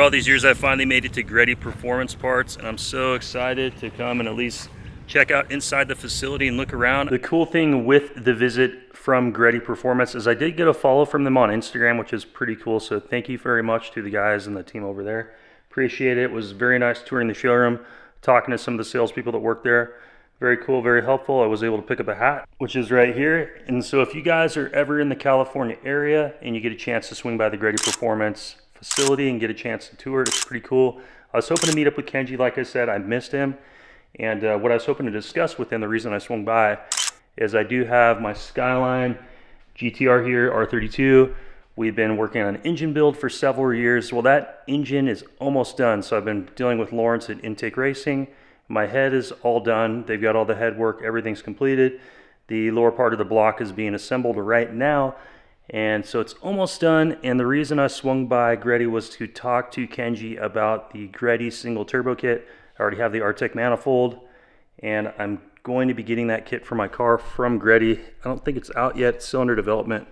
all these years, I finally made it to GReddy Performance Parts, and I'm so excited to come and at least check out inside the facility and look around. The cool thing with the visit from GReddy Performance is I did get a follow from them on Instagram, which is pretty cool. So thank you very much to the guys and the team over there. Appreciate it. It was very nice touring the showroom, talking to some of the salespeople that work there. Very cool, very helpful. I was able to pick up a hat, which is right here. And so if you guys are ever in the California area and you get a chance to swing by the GReddy Performance facility and get a chance to tour it, it's pretty cool. I was hoping to meet up with Kenji. Like I said, I missed him. And what I was hoping to discuss with him, the reason I swung by, is I do have my Skyline GT-R here, R32. We've been working on an engine build for several years. Well, that engine is almost done. So I've been dealing with Lawrence at Intake Racing. My head is all done. They've got all the head work. Everything's completed. The lower part of the block is being assembled right now. And so it's almost done. And the reason I swung by GReddy was to talk to Kenji about the GReddy single turbo kit. I already have the Arctic manifold, and I'm going to be getting that kit for my car from GReddy. I don't think it's out yet, still under development.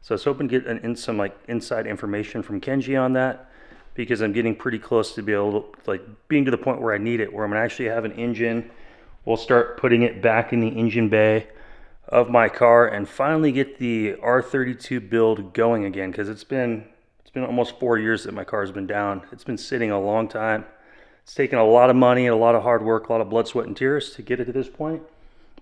So I was hoping to get some inside information from Kenji on that, because I'm getting pretty close to be able to, being to the point where I need it, where I'm gonna actually have an engine. We'll start putting it back in the engine bay of my car and finally get the R32 build going again, because it's been almost 4 years that my car's been down. It's been sitting a long time. It's taken a lot of money, a lot of hard work, a lot of blood, sweat, and tears to get it to this point.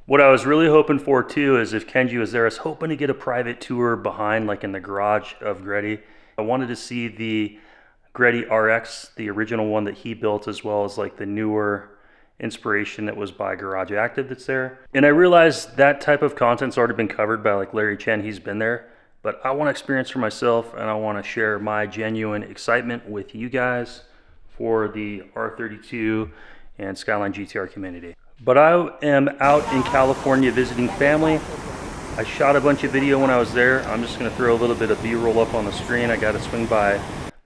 What I was really hoping for too is if Kenji was there, I was hoping to get a private tour behind, like in the garage of GReddy. I wanted to see the GReddy RX, the original one that he built, as well as like the newer inspiration that was by Garage Active that's there. And I realized that type of content's already been covered by like Larry Chen, he's been there. But I want to experience for myself, and I want to share my genuine excitement with you guys for the R32 and Skyline GT-R community. But I am out in California visiting family. I shot a bunch of video when I was there. I'm just gonna throw a little bit of B-roll up on the screen. I got to swing by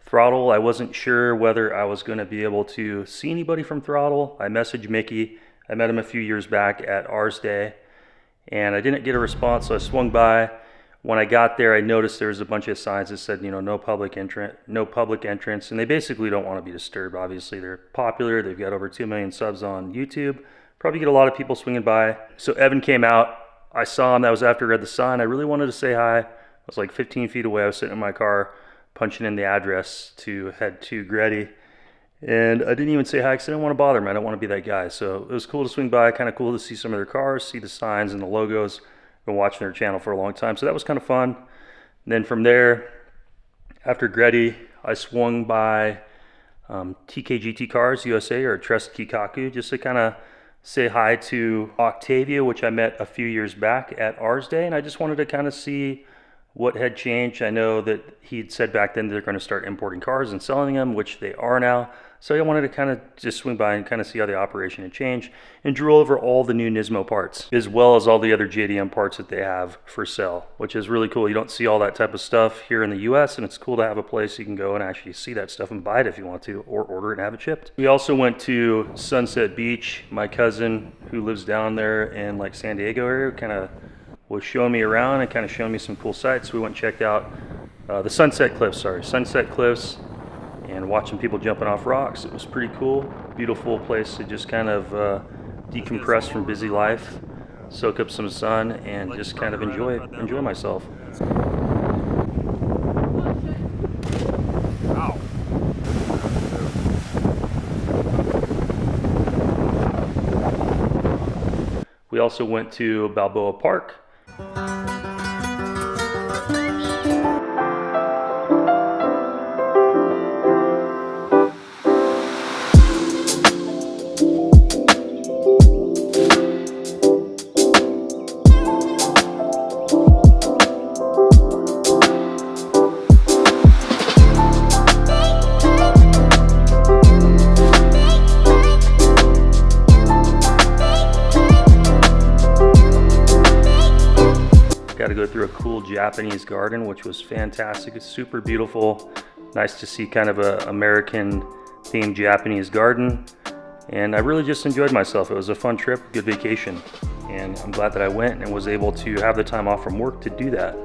Throttle. I wasn't sure whether I was gonna be able to see anybody from Throttle. I messaged Mickey. I met him a few years back at Ours Day, and I didn't get a response, so I swung by. When I got there, I noticed there was a bunch of signs that said, no public entrance, and they basically don't want to be disturbed. Obviously, they're popular. They've got over 2 million subs on YouTube. Probably get a lot of people swinging by. So Evan came out. I saw him. That was after I read the sign. I really wanted to say hi. I was like 15 feet away. I was sitting in my car, punching in the address to head to GReddy. And I didn't even say hi because I didn't want to bother him. I don't want to be that guy. So it was cool to swing by. Kind of cool to see some of their cars, see the signs and the logos. Been watching their channel for a long time, so that was kind of fun. And then from there, after GReddy, I swung by TKGT Cars USA, or Trust Kikaku, just to kind of say hi to Octavia, which I met a few years back at Ours Day, and I just wanted to kind of see what had changed. I know that he'd said back then they're going to start importing cars and selling them, which they are now. So I wanted to kind of just swing by and kind of see how the operation had changed and drool over all the new Nismo parts, as well as all the other JDM parts that they have for sale, which is really cool. You don't see all that type of stuff here in the US, and it's cool to have a place you can go and actually see that stuff and buy it if you want to, or order it and have it shipped. We also went to Sunset Beach. My cousin, who lives down there in like San Diego area, kind of was showing me around and kind of showing me some cool sites. We went and checked out the Sunset Cliffs, and watching people jumping off rocks. It was pretty cool. Beautiful place to just kind of decompress from busy life, soak up some sun, and just kind of enjoy myself. We also went to Balboa Park. Got to go through a cool Japanese garden, which was fantastic. It's super beautiful. Nice to see kind of a American themed Japanese garden. And I really just enjoyed myself. It was a fun trip, good vacation. And I'm glad that I went and was able to have the time off from work to do that.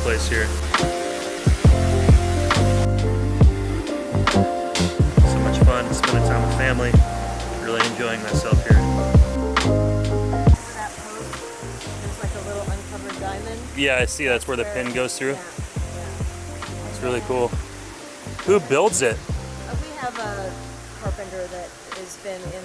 place here. So much fun spending time with family. Really enjoying myself here. That post, there's like a little uncovered diamond. Yeah, I see. That's where the pin goes through. Yeah. It's really cool. Who builds it? We have a carpenter that has been in.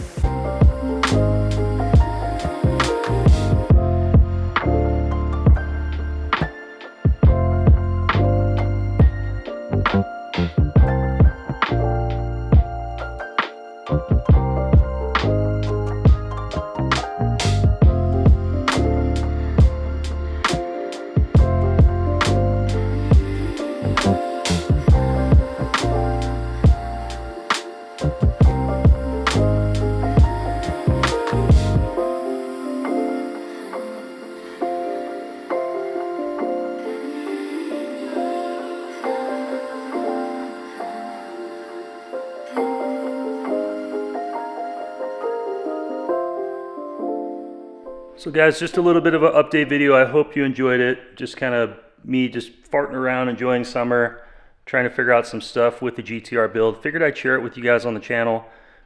So guys, just a little bit of an update video. I hope you enjoyed it. Just kind of me just farting around, enjoying summer, trying to figure out some stuff with the GT-R build. Figured I'd share it with you guys on the channel.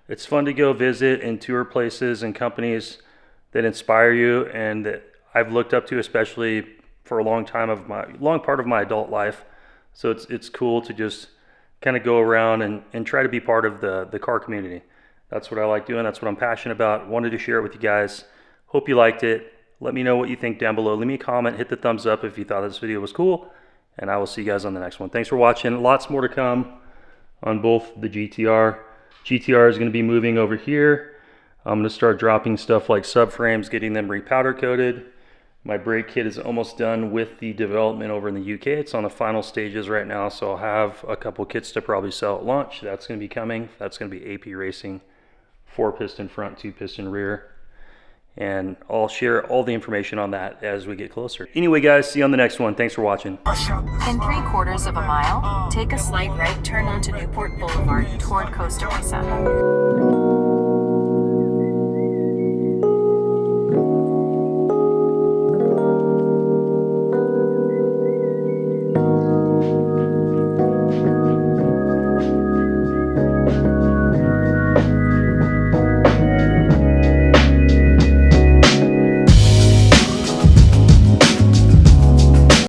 It's fun to go visit and tour places and companies that inspire you and that I've looked up to, especially for a long part of my adult life. So it's cool to just kind of go around and try to be part of the car community. That's what I like doing. That's what I'm passionate about. Wanted to share it with you guys. Hope you liked it. Let me know what you think down below. Leave me a comment, hit the thumbs up if you thought this video was cool, and I will see you guys on the next one. Thanks for watching. Lots more to come on both the GT-R. GT-R is going to be moving over here. I'm going to start dropping stuff like subframes, getting them repowder coated. My brake kit is almost done with the development over in the UK. It's on the final stages right now, so I'll have a couple kits to probably sell at launch. That's going to be coming. That's going to be AP Racing, 4-piston front, 2-piston rear. And I'll share all the information on that as we get closer. Anyway guys, see you on the next one. Thanks for watching. In 3/4 of a mile, take a slight right turn onto Newport Boulevard toward Costa Mesa.